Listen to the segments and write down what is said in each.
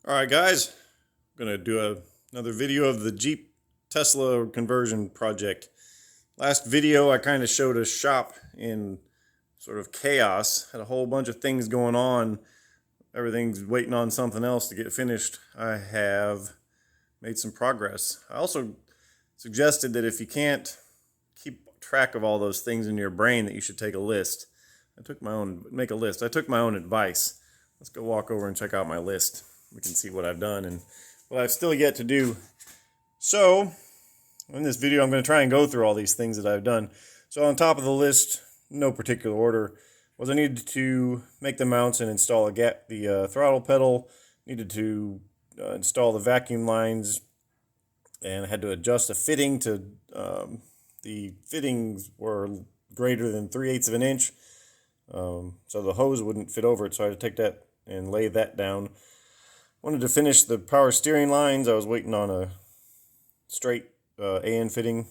Alright guys, I'm going to do another video of the Jeep Tesla conversion project. Last video I kind of showed a shop in sort of chaos. Had a whole bunch of things going on. Everything's waiting on something else to get finished. I have made some progress. I also suggested that if you can't keep track of all those things in your brain, that you should take a list. Make a list. I took my own advice. Let's go walk over and check out my list. We can see what I've done and what I've still yet to do. So, in this video, I'm going to try and go through all these things that I've done. So on top of the list, no particular order, was I needed to make the mounts and install the throttle pedal, needed to install the vacuum lines, and I had to adjust a fitting to, the fittings were greater than 3/8 of an inch, so the hose wouldn't fit over it, so I had to take that and lay that down. Wanted to finish the power steering lines. I was waiting on a straight AN fitting.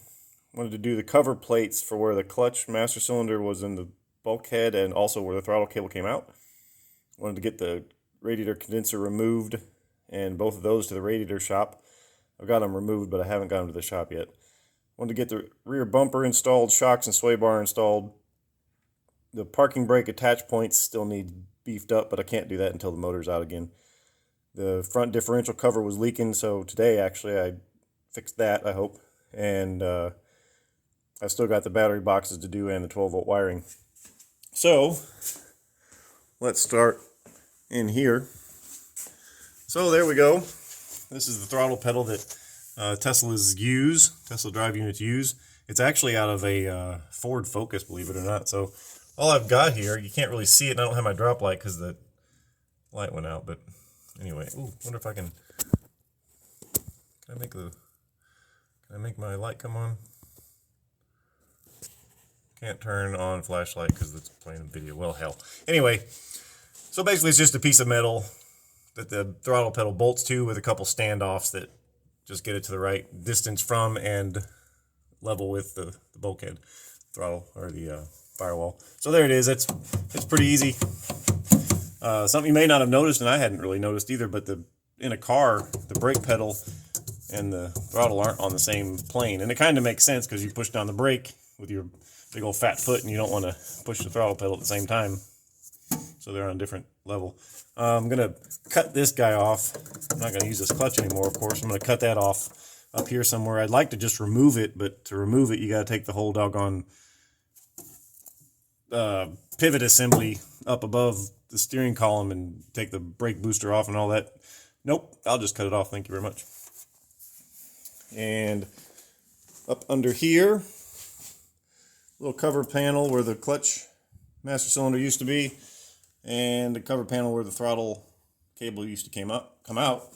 Wanted to do the cover plates for where the clutch master cylinder was in the bulkhead and also where the throttle cable came out. Wanted to get the radiator condenser removed and both of those to the radiator shop. I've got them removed, but I haven't got them to the shop yet. Wanted to get the rear bumper installed, shocks and sway bar installed. The parking brake attach points still need beefed up, but I can't do that until the motor's out again. The front differential cover was leaking, so today actually I fixed that, I hope. And I've still got the battery boxes to do and the 12-volt wiring. So let's start in here. So there we go. This is the throttle pedal that Tesla drive units use. It's actually out of a Ford Focus, believe it or not. So all I've got here, you can't really see it, and I don't have my drop light because the light went out, but anyway, wonder if I can I make my light come on? Can't turn on flashlight because it's playing a video. Well, hell. Anyway, so basically it's just a piece of metal that the throttle pedal bolts to with a couple standoffs that just get it to the right distance from and level with the bulkhead throttle or the firewall. So there it is. It's pretty easy. Something you may not have noticed, and I hadn't really noticed either, but in a car, the brake pedal and the throttle aren't on the same plane. And it kind of makes sense because you push down the brake with your big old fat foot and you don't want to push the throttle pedal at the same time. So they're on a different level. I'm going to cut this guy off. I'm not going to use this clutch anymore, of course. I'm going to cut that off up here somewhere. I'd like to just remove it, but to remove it, you got to take the whole doggone pivot assembly up above the steering column and take the brake booster off and all that. Nope, I'll just cut it off. Thank you very much. And up under here, little cover panel where the clutch master cylinder used to be, and the cover panel where the throttle cable used to come out.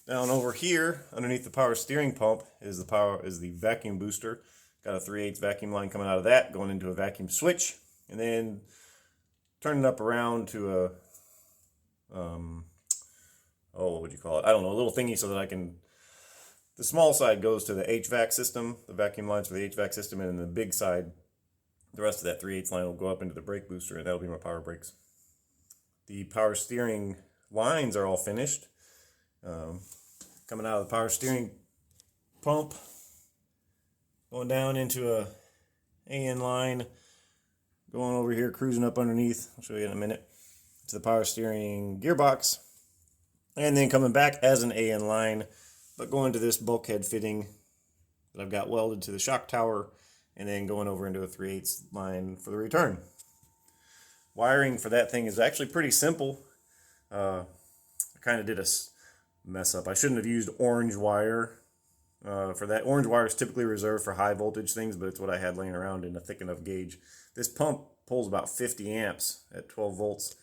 Down over here, underneath the power steering pump, is the vacuum booster. Got a 3/8 vacuum line coming out of that, going into a vacuum switch, and then turning it up around to a what would you call it? I don't know, a little thingy so that I can. The small side goes to the HVAC system, the vacuum lines for the HVAC system, and then the big side, the rest of that 3/8 line will go up into the brake booster, and that'll be my power brakes. The power steering lines are all finished. Coming out of the power steering pump, going down into a AN line, going over here, cruising up underneath, I'll show you in a minute, to the power steering gearbox, and then coming back as an AN line, but going to this bulkhead fitting that I've got welded to the shock tower, and then going over into a 3/8 line for the return. Wiring for that thing is actually pretty simple. I kind of did a mess up. I shouldn't have used orange wire for that. Orange wire is typically reserved for high voltage things, but it's what I had laying around in a thick enough gauge. This pump pulls about 50 amps at 12 volts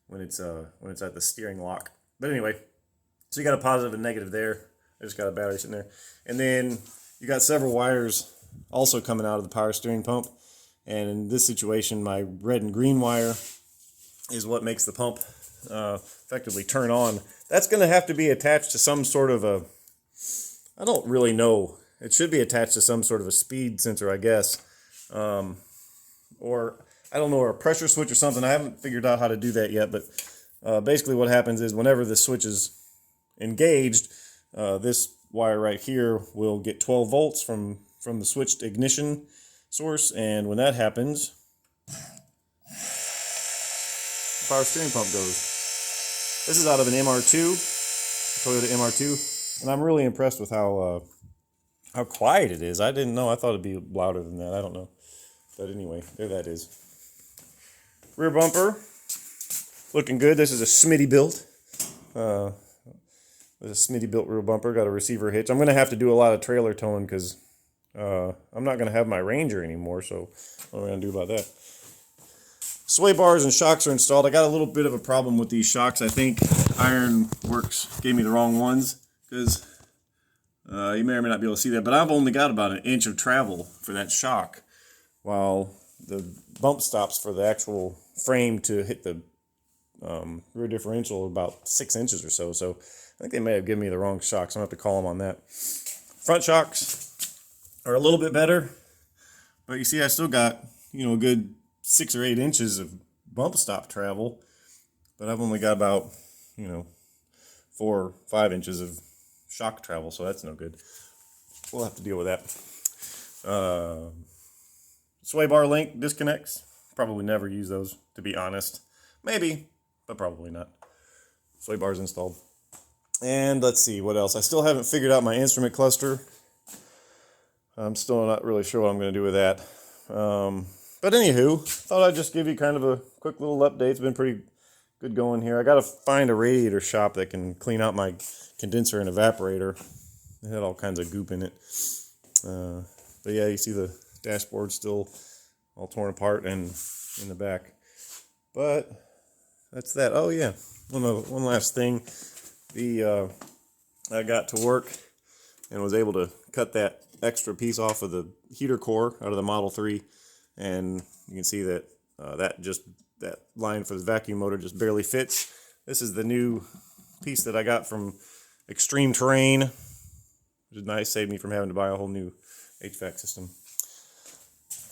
when it's at the steering lock. But anyway, so you got a positive and negative there. I just got a battery sitting there. And then you got several wires also coming out of the power steering pump. And in this situation, my red and green wire is what makes the pump effectively turn on. That's going to have to be attached to some sort of a, I don't really know. It should be attached to some sort of a speed sensor, I guess. Or, I don't know, or a pressure switch or something. I haven't figured out how to do that yet, but basically what happens is whenever the switch is engaged, this wire right here will get 12 volts from the switched ignition source, and when that happens, the power steering pump goes. This is out of an MR2, Toyota MR2, and I'm really impressed with how quiet it is. I didn't know. I thought it'd be louder than that. I don't know. But anyway, there that is. Rear bumper, looking good. This is a Smitty built. There's a Smitty built rear bumper. Got a receiver hitch. I'm going to have to do a lot of trailer towing because I'm not going to have my Ranger anymore. So what am I going to do about that? Sway bars and shocks are installed. I got a little bit of a problem with these shocks. I think Ironworks gave me the wrong ones because you may or may not be able to see that, but I've only got about 1 inch of travel for that shock, while the bump stops for the actual frame to hit the rear differential are about 6 inches or so. So I think they may have given me the wrong shocks. I'm going to have to call them on that. Front shocks are a little bit better, but you see I still got, a good 6 or 8 inches of bump stop travel, but I've only got about, 4 or 5 inches of shock travel, so that's no good. We'll have to deal with that. Sway bar link disconnects. Probably never use those, to be honest. Maybe, but probably not. Sway bars installed. And let's see, what else? I still haven't figured out my instrument cluster. I'm still not really sure what I'm going to do with that. But anywho, thought I'd just give you kind of a quick little update. It's been pretty good going here. I got to find a radiator shop that can clean out my condenser and evaporator. It had all kinds of goop in it. But yeah, you see the dashboard still all torn apart and in the back. But that's that. Oh yeah, one last thing. I got to work and was able to cut that extra piece off of the heater core out of the Model 3, and you can see that that line for the vacuum motor just barely fits. This is the new piece that I got from Extreme Terrain, which is nice. Saved me from having to buy a whole new HVAC system.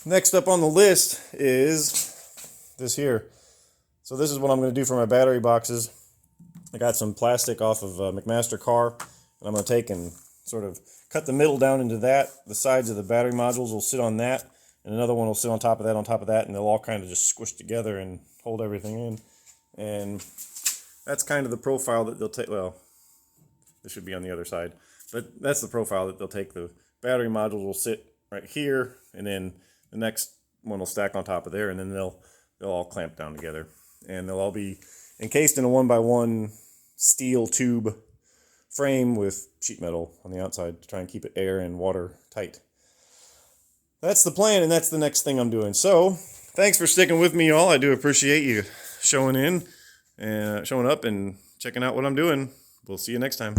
Next up on the list is this here. So this is what I'm going to do for my battery boxes. I got some plastic off of a McMaster car, and I'm going to take and sort of cut the middle down into that. The sides of the battery modules will sit on that, and another one will sit on top of that, and they'll all kind of just squish together and hold everything in. And that's kind of the profile that they'll take. Well, this should be on the other side, but that's the profile that they'll take. The battery modules will sit right here, and then the next one will stack on top of there, and then they'll all clamp down together, and they'll all be encased in a 1x1 steel tube frame with sheet metal on the outside to try and keep it air and water tight. That's the plan, and that's the next thing I'm doing. So thanks for sticking with me, y'all. I do appreciate you showing up and checking out what I'm doing. We'll see you next time.